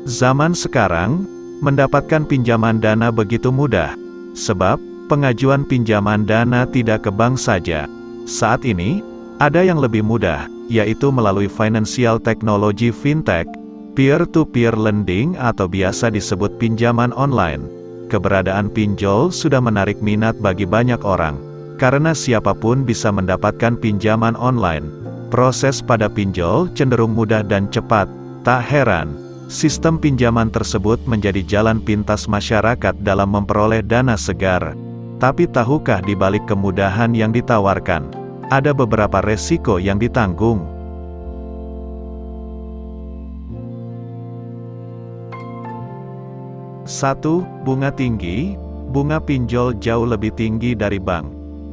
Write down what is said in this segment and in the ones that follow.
Zaman sekarang, mendapatkan pinjaman dana begitu mudah, sebab pengajuan pinjaman dana tidak ke bank saja. Saat ini, ada yang lebih mudah, yaitu melalui financial technology fintech, peer-to-peer lending atau biasa disebut pinjaman online. Keberadaan pinjol sudah menarik minat bagi banyak orang, karena siapapun bisa mendapatkan pinjaman online. Proses pada pinjol cenderung mudah dan cepat, tak heran sistem pinjaman tersebut menjadi jalan pintas masyarakat dalam memperoleh dana segar. Tapi tahukah di balik kemudahan yang ditawarkan, ada beberapa resiko yang ditanggung? Satu, bunga tinggi. Bunga pinjol jauh lebih tinggi dari bank.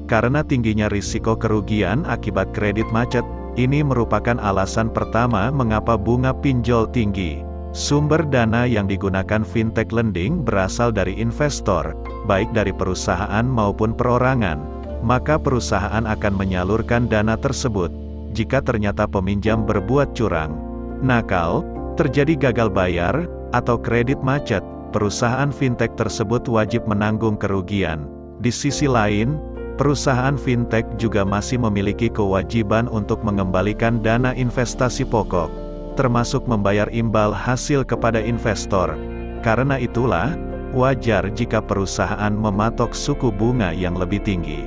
Karena tingginya risiko kerugian akibat kredit macet, ini merupakan alasan pertama mengapa bunga pinjol tinggi. Sumber dana yang digunakan fintech lending berasal dari investor, baik dari perusahaan maupun perorangan. Maka perusahaan akan menyalurkan dana tersebut. Jika ternyata peminjam berbuat curang, nakal, terjadi gagal bayar, atau kredit macet, perusahaan fintech tersebut wajib menanggung kerugian. Di sisi lain, perusahaan fintech juga masih memiliki kewajiban untuk mengembalikan dana investasi pokok, termasuk membayar imbal hasil kepada investor. Karena itulah, wajar jika perusahaan mematok suku bunga yang lebih tinggi.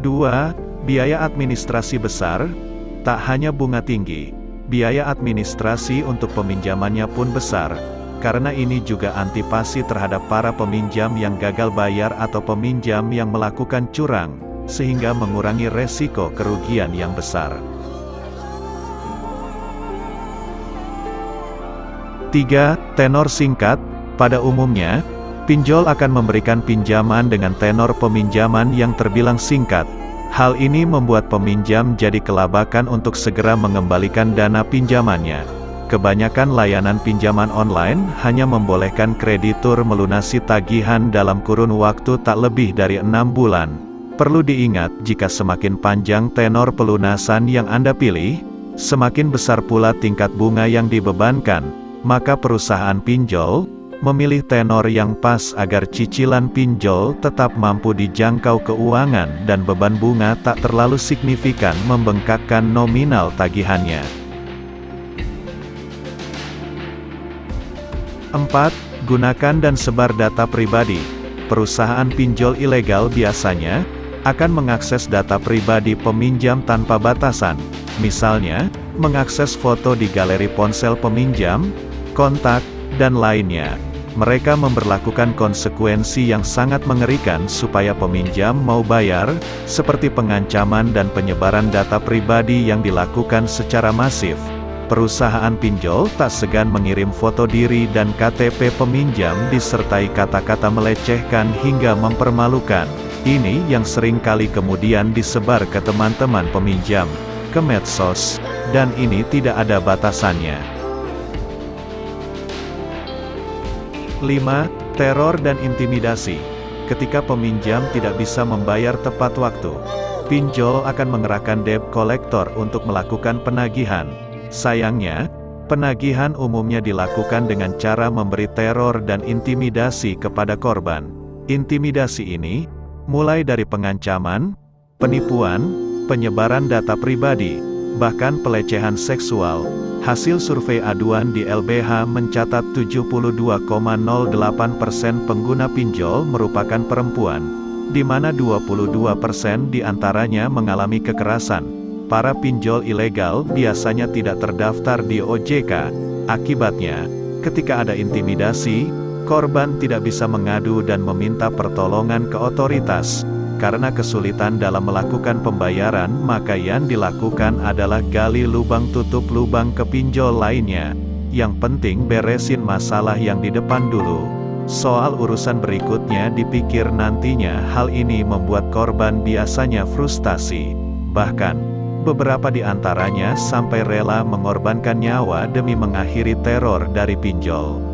Dua, biaya administrasi besar. Tak hanya bunga tinggi, biaya administrasi untuk peminjamannya pun besar. Karena ini juga antipasi terhadap para peminjam yang gagal bayar atau peminjam yang melakukan curang, sehingga mengurangi resiko kerugian yang besar. 3. Tenor singkat. Pada umumnya, pinjol akan memberikan pinjaman dengan tenor peminjaman yang terbilang singkat. Hal ini membuat peminjam jadi kelabakan untuk segera mengembalikan dana pinjamannya. Kebanyakan layanan pinjaman online hanya membolehkan kreditur melunasi tagihan dalam kurun waktu tak lebih dari 6 bulan. Perlu diingat, jika semakin panjang tenor pelunasan yang Anda pilih, semakin besar pula tingkat bunga yang dibebankan. Maka perusahaan pinjol memilih tenor yang pas agar cicilan pinjol tetap mampu dijangkau keuangan dan beban bunga tak terlalu signifikan membengkakkan nominal tagihannya. 4. Gunakan dan sebar data pribadi. Perusahaan pinjol ilegal biasanya akan mengakses data pribadi peminjam tanpa batasan. Misalnya, mengakses foto di galeri ponsel peminjam, kontak, dan lainnya. Mereka memberlakukan konsekuensi yang sangat mengerikan supaya peminjam mau bayar, seperti pengancaman dan penyebaran data pribadi yang dilakukan secara masif. Perusahaan pinjol tak segan mengirim foto diri dan KTP peminjam disertai kata-kata melecehkan hingga mempermalukan. Ini yang sering kali kemudian disebar ke teman-teman peminjam, ke medsos, dan ini tidak ada batasannya. 5. Teror dan intimidasi. Ketika peminjam tidak bisa membayar tepat waktu, pinjol akan mengerahkan debt collector untuk melakukan penagihan. Sayangnya, penagihan umumnya dilakukan dengan cara memberi teror dan intimidasi kepada korban. Intimidasi ini mulai dari pengancaman, penipuan, penyebaran data pribadi, bahkan pelecehan seksual. Hasil survei aduan di LBH mencatat 72,08% pengguna pinjol merupakan perempuan, di mana 22% diantaranya mengalami kekerasan. Para pinjol ilegal biasanya tidak terdaftar di OJK. Akibatnya, ketika ada intimidasi, korban tidak bisa mengadu dan meminta pertolongan ke otoritas. Karena kesulitan dalam melakukan pembayaran, maka yang dilakukan adalah gali lubang tutup lubang ke pinjol lainnya. Yang penting beresin masalah yang di depan dulu. Soal urusan berikutnya dipikir nantinya. Hal ini membuat korban biasanya frustasi. Bahkan, beberapa di antaranya sampai rela mengorbankan nyawa demi mengakhiri teror dari pinjol.